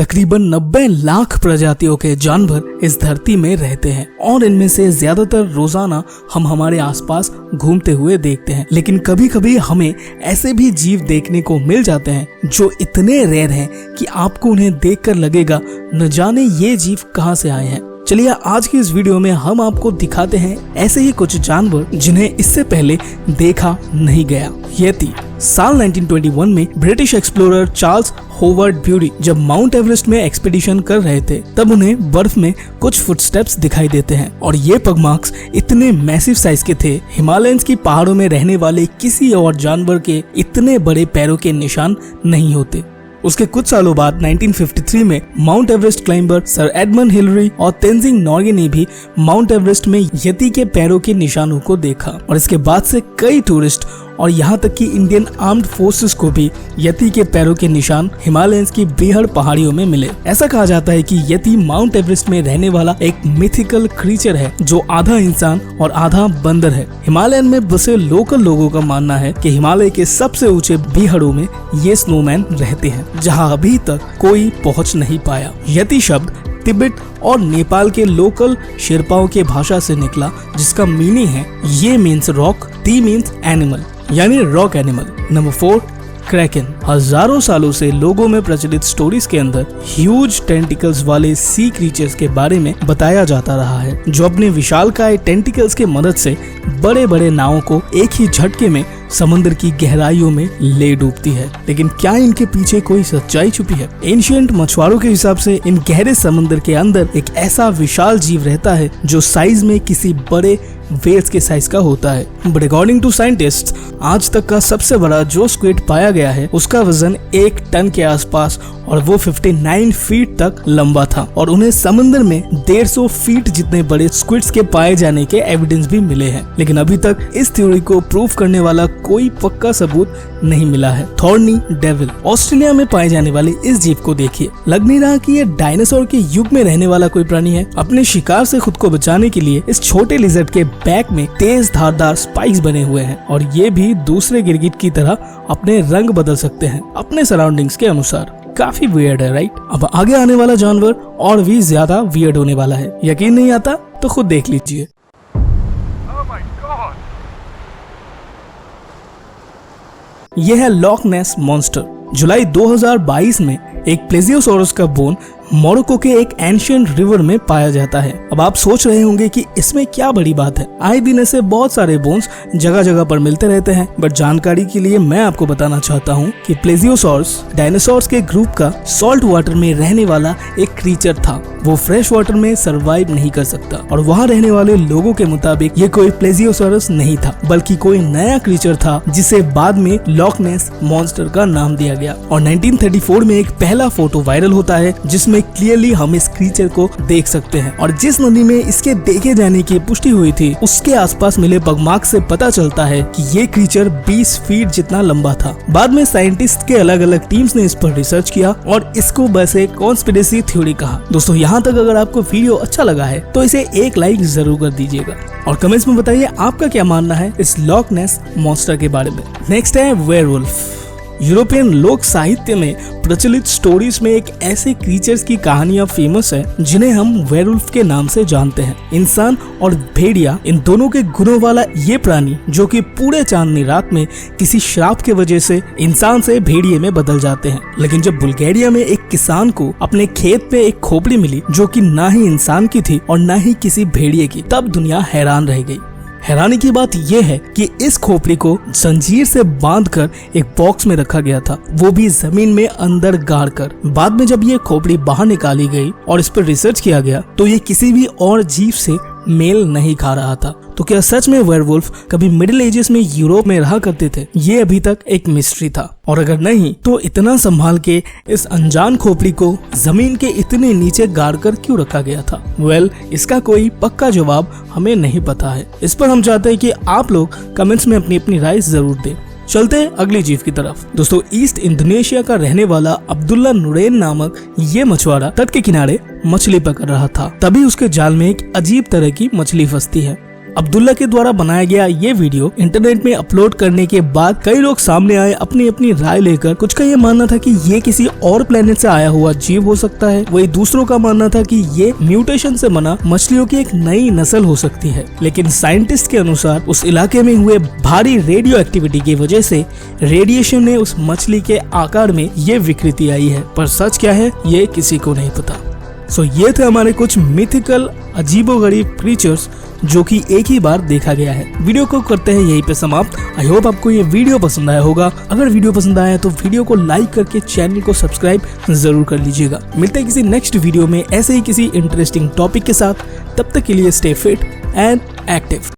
तकरीबन 90 लाख प्रजातियों के जानवर इस धरती में रहते हैं और इनमें से ज्यादातर रोजाना हम हमारे आसपास घूमते हुए देखते हैं। लेकिन कभी कभी हमें ऐसे भी जीव देखने को मिल जाते हैं जो इतने रेयर हैं कि आपको उन्हें देखकर लगेगा न जाने ये जीव कहां से आए हैं। चलिए आज की इस वीडियो में हम आपको दिखाते हैं ऐसे ही कुछ जानवर जिन्हें इससे पहले देखा नहीं गया। यति। साल 1921 में British explorer Charles hovered bury जब माउंट एवरेस्ट में एक्सपीडिशन कर रहे थे तब उन्हें बर्फ में कुछ फुटस्टेप्स दिखाई देते हैं और ये पगमार्क्स इतने मैसिव साइज के थे, हिमालयंस की पहाड़ों में रहने वाले किसी और जानवर के इतने बड़े पैरों के निशान नहीं होते। उसके कुछ सालों बाद 1953 में mount Everest climber sir Edmund Hillary और तेंजिंग नोर्गे ने भी माउंट एवरेस्ट में यति के पैरों के निशानों को देखा और इसके बाद से कई टूरिस्ट और यहाँ तक कि इंडियन आर्म्ड फोर्सेस को भी यति के पैरों के निशान हिमालयंस की बेहद पहाड़ियों में मिले। ऐसा कहा जाता है कि यति माउंट एवरेस्ट में रहने वाला एक मिथिकल क्रीचर है जो आधा इंसान और आधा बंदर है। हिमालयन में बसे लोकल लोगों का मानना है कि हिमालय के सबसे ऊंचे बेहड़ों में ये स्नोमैन रहते हैं जहाँ अभी तक कोई पहुँच नहीं पाया। यति शब्द तिब्बत और नेपाल के लोकल शेरपाओं के भाषा से निकला जिसका मीनिंग है ये means rock, T means animal यानी रॉक एनिमल। Number 4 Kraken. हजारों सालों से लोगों में प्रचलित स्टोरीज के अंदर ह्यूज टेंटिकल्स वाले सी क्रीचर्स के बारे में बताया जाता रहा है जो अपने विशालकाय टेंटिकल्स के मदद से बड़े बड़े नावों को एक ही झटके में समुद्र की गहराइयों में ले डूबती है। लेकिन क्या इनके पीछे कोई सच्चाई छुपी है? एंशिएंट मछुआरों के हिसाब से इन गहरे समुद्र के अंदर एक ऐसा विशाल जीव रहता है जो साइज में किसी बड़े वेल्स के साइज का होता है। बट अकॉर्डिंग टू साइंटिस्ट्स आज तक का सबसे बड़ा जो स्क्विड पाया गया है उसका वजन 1 टन के आसपास और वो 59 फीट तक लंबा था और उन्हें समुद्र में 150 फीट जितने बड़े स्क्विड्स के पाए जाने के एविडेंस भी मिले हैं। लेकिन अभी तक इस थ्योरी को प्रूव करने वाला कोई पक्का सबूत नहीं मिला है। Thorny devil. ऑस्ट्रेलिया में पाए जाने वाले इस जीव को देखिए, लग नहीं रहा कि ये डायनासोर के युग में रहने वाला कोई प्राणी है। अपने शिकार से खुद को बचाने के लिए इस छोटे लिजर्ड के बैक में तेज धारदार स्पाइक्स बने हुए हैं और ये भी दूसरे गिरगिट की तरह अपने रंग बदल सकते हैं अपने सराउंडिंग्स के अनुसार। काफी वियर्ड है, राइट? अब आगे आने वाला जानवर और भी ज्यादा वियर्ड होने वाला है। यकीन नहीं आता तो खुद देख लीजिए। यह है लॉक नेस मॉन्स्टर। जुलाई 2022 में एक प्लेजियोसॉरस का बोन मोरक्को के एक एंशिएंट रिवर में पाया जाता है। अब आप सोच रहे होंगे कि इसमें क्या बड़ी बात है, आए दिन ऐसे बहुत सारे बोन्स जगह जगह पर मिलते रहते हैं। बट जानकारी के लिए मैं आपको बताना चाहता हूँ कि प्लेजियोसॉरस डायनासोर्स के ग्रुप का सॉल्ट वाटर में रहने वाला एक क्रीचर था। वो फ्रेश वाटर में सरवाइव नहीं कर सकता और वहाँ रहने वाले लोगों के मुताबिक ये कोई प्लेजियोसॉरस नहीं था बल्कि कोई नया क्रीचर था जिसे बाद में लॉक नेस मॉन्स्टर का नाम दिया गया। और 1934 में एक पहला फोटो वायरल होता है जिसमें क्लियरली हम इस क्रीचर को देख सकते हैं और जिस नदी में इसके देखे जाने की पुष्टि हुई थी उसके आसपास मिले पगमार्क से पता चलता है कि ये क्रीचर 20 फीट जितना लंबा था। बाद में साइंटिस्ट के अलग अलग टीम्स ने इस पर रिसर्च किया और इसको बस एक कॉन्स्पिरेसी थ्योरी कहा। दोस्तों यहाँ तक अगर आपको वीडियो अच्छा लगा है तो इसे एक लाइक जरूर कर दीजिएगा और कमेंट्स में बताइए आपका क्या मानना है इस लॉक नेस मॉन्स्टर के बारे में। नेक्स्ट है वेयरवुल्फ। यूरोपियन लोक साहित्य में प्रचलित स्टोरीज में एक ऐसे क्रीचर्स की कहानियां फेमस है जिन्हें हम वेयरवुल्फ के नाम से जानते हैं। इंसान और भेड़िया इन दोनों के गुणों वाला ये प्राणी जो कि पूरे चांदनी रात में किसी श्राप के वजह से इंसान से भेड़िए में बदल जाते हैं। लेकिन जब बुल्गारिया में एक किसान को अपने खेत पे एक खोपड़ी मिली जो कि ना ही इंसान की थी और ना ही किसी भेड़िए की, तब दुनिया हैरान रह गई। हैरानी की बात यह है कि इस खोपड़ी को जंजीर से बांधकर एक बॉक्स में रखा गया था, वो भी जमीन में अंदर गाड़ कर। बाद में जब ये खोपड़ी बाहर निकाली गई और इस पर रिसर्च किया गया तो ये किसी भी और जीव से मेल नहीं खा रहा था। तो क्या सच में वेयरवुल्फ कभी मिडिल एजेस में यूरोप में रहा करते थे? ये अभी तक एक मिस्ट्री था। और अगर नहीं तो इतना संभाल के इस अनजान खोपड़ी को जमीन के इतने नीचे गाड़ कर क्यों रखा गया था? इसका कोई पक्का जवाब हमें नहीं पता है। इस पर हम चाहते हैं कि आप लोग कमेंट्स में अपनी अपनी राय जरूर दें। चलते हैं अगली जीव की तरफ। दोस्तों ईस्ट इंडोनेशिया का रहने वाला अब्दुल्ला नुरैन नामक ये मछुआरा तट के किनारे मछली पकड़ रहा था। तभी उसके जाल में एक अजीब तरह की मछली फंसती है। अब्दुल्ला के द्वारा बनाया गया ये वीडियो इंटरनेट में अपलोड करने के बाद कई लोग सामने आए अपनी अपनी राय लेकर। कुछ का ये मानना था कि ये किसी और प्लेनेट से आया हुआ जीव हो सकता है, वही दूसरों का मानना था कि ये म्यूटेशन से बना मछलियों की एक नई नस्ल हो सकती है। लेकिन साइंटिस्ट के अनुसार उस इलाके में हुए भारी रेडियो एक्टिविटी की वजह से रेडिएशन ने उस मछली के आकार में ये विकृति आई है। पर सच क्या है ये किसी को नहीं पता। सो ये थे हमारे कुछ मिथिकल अजीबोगरीब क्रीचर्स जो कि एक ही बार देखा गया है। वीडियो को करते हैं यहीं पे समाप्त। आई होप आपको ये वीडियो पसंद आया होगा। अगर वीडियो पसंद आया तो वीडियो को लाइक करके चैनल को सब्सक्राइब जरूर कर लीजिएगा। मिलते हैं किसी नेक्स्ट वीडियो में ऐसे ही किसी इंटरेस्टिंग टॉपिक के साथ। तब तक के लिए स्टे फिट एंड एक्टिव।